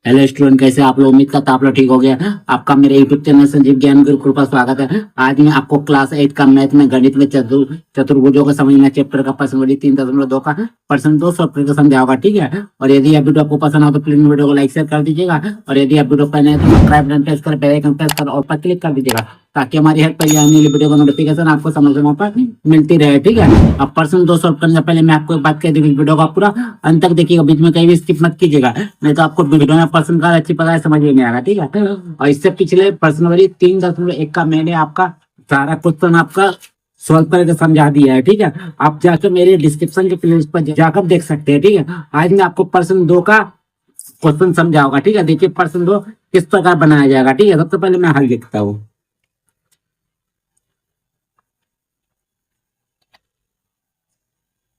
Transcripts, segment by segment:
Hello student, कैसे आप लोग? उम्मीद करता आप लोग ठीक हो गया। आपका मेरे यूट्यूब चैनल संजीव ज्ञान गुरुकुल पर स्वागत है। आज मैं आपको क्लास 8 का मैथ में गणित में चतुर्भुजों को समझना चैप्टर का प्रश्न नंबर 3.2 का प्रश्न 2 सॉफ्टवेयर को समझाओगा, ठीक है। और यदि आप वीडियो आपको पसंद हो तो प्लीज वीडियो को लाइक शेयर कर दीजिएगा। और यदि आप वीडियो पर नए तो सब्सक्राइब बटन प्रेस कर बेल आइकन प्रेस कर और पर क्लिक कर दीजिएगा, ताकि हमारी हर आने वाली वीडियो का नोटिफिकेशन आपको समय समय पर मिलती रहे, ठीक है। अब प्रश्न 2 सॉल्व करने से पहले मैं आपको एक बात कह दूं, वीडियो का पूरा अंत तक देखिएगा, बीच में कहीं भी स्किप मत कीजिएगा, नहीं तो आपको वीडियो में प्रश्न का अच्छी पता है समझ में नहीं आएगा, ठीक है। और इससे पिछले प्रश्न नंबर 3.1 का मैंने आपका सारा क्वेश्चन आपका सॉल्व करके समझा दिया है, ठीक है। आप जाकर मेरे डिस्क्रिप्शन के प्लेलिस्ट पर जाकर देख सकते हैं, ठीक है। आज मैं आपको प्रश्न 2 का क्वेश्चन समझाऊंगा, ठीक है। देखिए प्रश्न 2 किस प्रकार बनाया जाएगा, ठीक है। सबसे पहले मैं हल लिखता हूँ।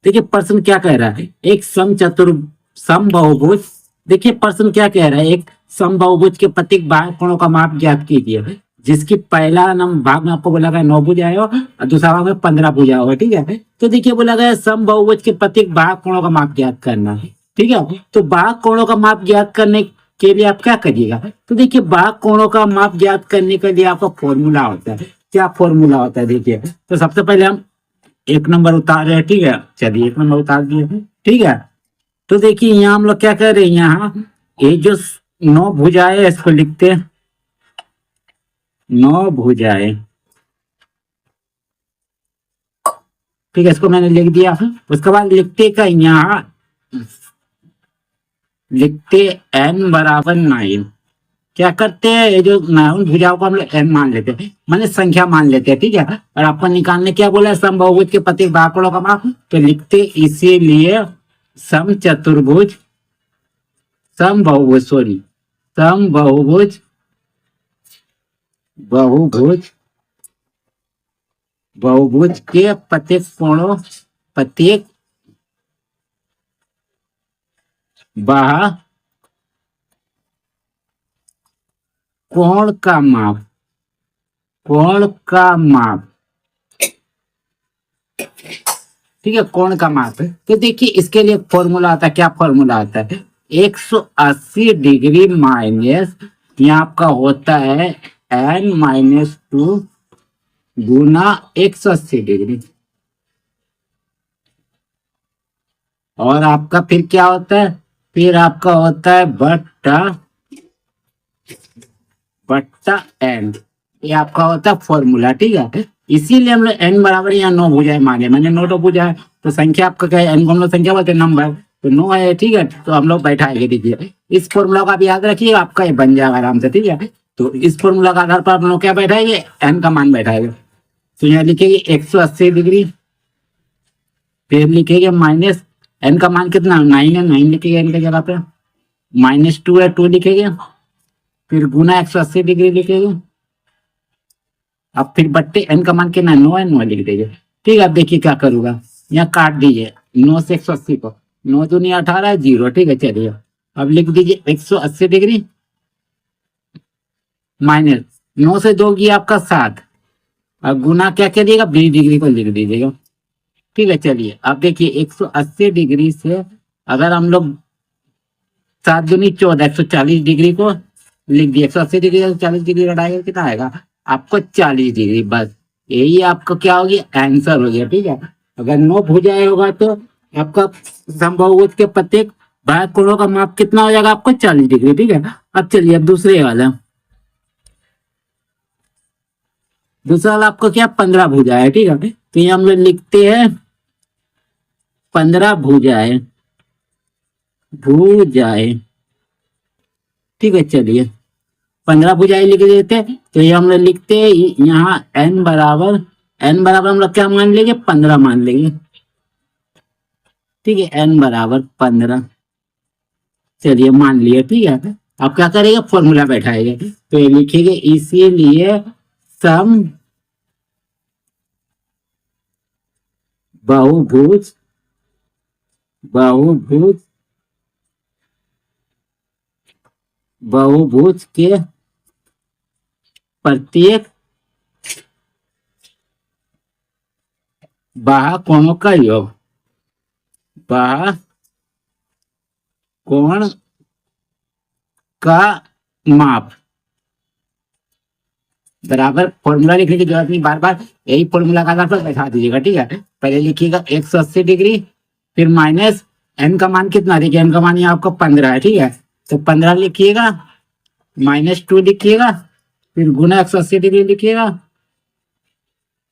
देखिए प्रश्न क्या कह रहा है, एक समबहुभुज। देखिए प्रश्न क्या कह रहा है, एक समबहुभुज के प्रत्येक बाह्य कोणों का माप ज्ञात कीजिए, जिसकी पहला नंबर भाग में आपको बोला गया 9 भुजाएं हो और दूसरा भाग में 15 भुजा होगा, ठीक है। तो देखिए बोला गया समबहुभुज के प्रत्येक बाह्य कोणों का माप ज्ञात करना है, ठीक है। तो बाह्य कोणों का माप ज्ञात करने के लिए आप क्या करिएगा, तो देखिए बाह्य कोणों का माप ज्ञात करने के लिए आपका फॉर्मूला होता है। क्या फॉर्मूला होता है, देखिए। तो सबसे पहले हम एक नंबर उतार रहे हैं, ठीक है। चलिए एक नंबर उतार दिए, ठीक है। तो देखिए यहाँ हम लोग क्या कर रहे हैं, यहाँ ये जो 9 भुजाएं है इसको लिखते हैं 9 भुजाएं, ठीक है। इसको मैंने लिख दिया। उसके बाद लिखते का यहाँ लिखते n बराबर 9। क्या करते हैं, ये जो 9 भुजाओं को हम लोग n मान लेते हैं, माने संख्या मान लेते हैं, ठीक है। और आपको निकालने क्या बोला है, समबहुभुज के प्रत्येक बाहुकोणों का माप। तो लिखते इसीलिए समचतुर्भुज समबहुभुज सॉरी समबहुभुज बहुभुज बहुभुज के प्रत्येक बाह्य कोण का माप ठीक है, कोण का माप है। तो देखिए इसके लिए फॉर्मूला आता है। क्या फॉर्मूला आता है, 180 डिग्री माइनस यहाँ आपका होता है n-2 गुना 180 डिग्री, और आपका फिर क्या होता है, फिर आपका होता है बट्टा n। ये आपका होता है फॉर्मूला, ठीक है। इसीलिए हम लोग n बराबर यहाँ 9 भुजाएं मांगे, मैंने 9 भुजा है। तो संख्या आपका क्या है, n को हम लोग संख्या बोलते हैं, नंबर। तो 9 है, ठीक है। तो हम लोग बैठाएंगे, देखिए इस फॉर्मूला का आप याद रखिए, आपका ये बन जाएगा आराम से, ठीक है। तो इस फॉर्मूला का आधार पर हम लोग क्या बैठाएंगे, n का मान बैठाएंगे। तो यहाँ लिखेंगे 180 डिग्री, फिर लिखेंगे माइनस n का मान कितना 9 है, 9 लिखेंगे n की जगह पे, -2 है 2 लिखेंगे, फिर गुना 180 डिग्री लिखेंगे। अब फिर बट्टे n का मान कितना 9 है, 9 लिख देंगे, ठीक है। अब देखिए क्या करूंगा, यहाँ काट दीजिए 9 से 180 को, 9 दूनी 18 है 0, ठीक है। चलिए अब लिख दीजिए 180 डिग्री माइनस 9 से 2 की आपका 7, और गुना क्या करिएगा 20 डिग्री को लिख दीजिएगा, ठीक है। चलिए अब देखिए 180 डिग्री से अगर हम लोग 7 दूनी 14, 140 डिग्री को लिख दिए। 180 डिग्री से 40 डिग्री घटाएगा कितना आएगा आपको 40 डिग्री, बस यही आपका क्या होगी आंसर हो गया, ठीक है। अगर 9 भुजाएं होगा तो आपका समबहुभुज के प्रत्येक बाह्य कोणों का माप कितना हो जाएगा आपको 40 डिग्री, ठीक है। अब चलिए अब दूसरा वाला आपको क्या 15 भुजा है, ठीक है। तो ये हम लोग लिखते हैं 15 भुजाएं, ठीक है। चलिए 15 भुजाएं लिख देते हैं। तो ये हम लोग लिखते हैं यहाँ n बराबर हम लोग क्या मान लेंगे 15 मान लेंगे, ठीक है। n बराबर 15 चलिए मान लिया, ठीक है। अब क्या करेगा फॉर्मूला बैठाएगा, तो ये लिखेंगे इसीलिए सम बहुभुज बहुभुज बहुभुज के प्रत्येक बाह्य कोणों का योग बाह्य कोण का माप बराबर, फॉर्मूला लिखने की जरूरत नहीं, बार बार यही फॉर्मूला का आधार पर बैठा दीजिएगा। ठीक है, पहले लिखिएगा 180 डिग्री, फिर माइनस एन का मान कितना, देखिए एन का मान यहाँ आपका 15 है। ठीक है, तो 15 लिखिएगा, -2 लिखिएगा, फिर गुना 180 डिग्री लिखिएगा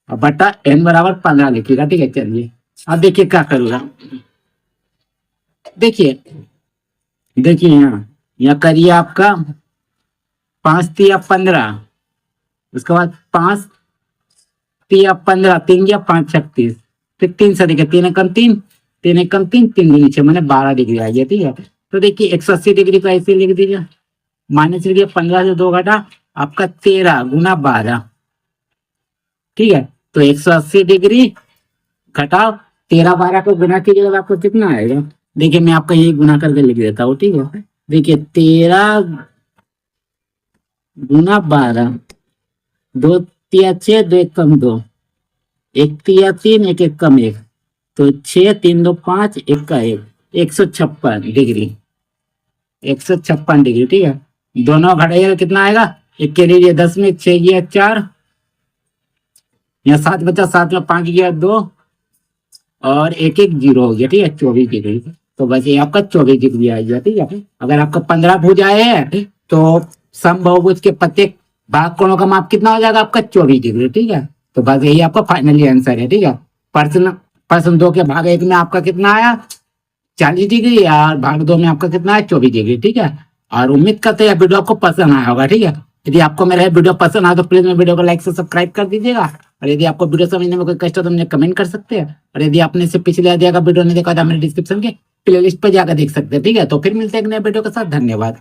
और बटा एन बराबर 15 लिखिएगा। ठीक है, चलिए अब देखिए क्या करूँगा। देखिए देखिए यहाँ करिए आपका 5 तिया 15, उसके बाद 5 तिया 15, 3 या 5 36, फिर 3 से देखिए 3 एकम 3, 3 एकम 3, 3 दूनी 6 मैंने 12 डिग्री आ गया। ठीक है, तो देखिए 180 डिग्री को ऐसे लिख दीजिए, माइनस लिखिए 15 से 2 घटा आपका 13 गुना 12। ठीक है, तो 180 डिग्री घटाओ 13, 12 को गुना कीजिएगा तो आपको कितना आएगा, देखिए मैं आपका यही गुना करके लिख देता हूँ। ठीक है, देखिए 13 गुना 12, 2 तिया 6, 2 एकम 2, 1 तिया 3, 1 एकम 1, तो 6, 3 2 5, 1 का 1, 156 डिग्री, 156 डिग्री। ठीक है, दोनों घटाइएगा कितना आएगा, एक के लिए 10 में 6 गया 4, यहाँ 7 बचा, 7 में 5 गया 2 और 1 1 0 हो गया। ठीक है, 24 डिग्री, तो बस ये आपका 24 डिग्री आ गया। ठीक है, अगर आपका 15 भुज आए हैं तो समबाहुभुज के प्रत्येक भाग कोणों का माप कितना हो जाएगा आपका 24 डिग्री। ठीक है, तो बस यही आपका फाइनली आंसर है। ठीक है, प्रश्न 2 के भाग 1 में आपका कितना आया 40 डिग्री और भाग 2 में आपका कितना है 24 डिग्री। ठीक है, और उम्मीद करते हैं वीडियो आपको पसंद आया होगा। ठीक है, यदि आपको मेरा वीडियो पसंद आया तो प्लीज मेरे वीडियो को लाइक से सब्सक्राइब कर दीजिएगा, और यदि आपको वीडियो समझने में कोई कष्ट हो तो मुझे कमेंट कर सकते हैं, और यदि आपने इससे पिछले अध्याय का वीडियो नहीं देखा तो मेरे डिस्क्रिप्शन के प्लेलिस्ट पर जाकर देख सकते हैं। ठीक है, तो फिर मिलते हैं एक नए वीडियो के साथ, धन्यवाद।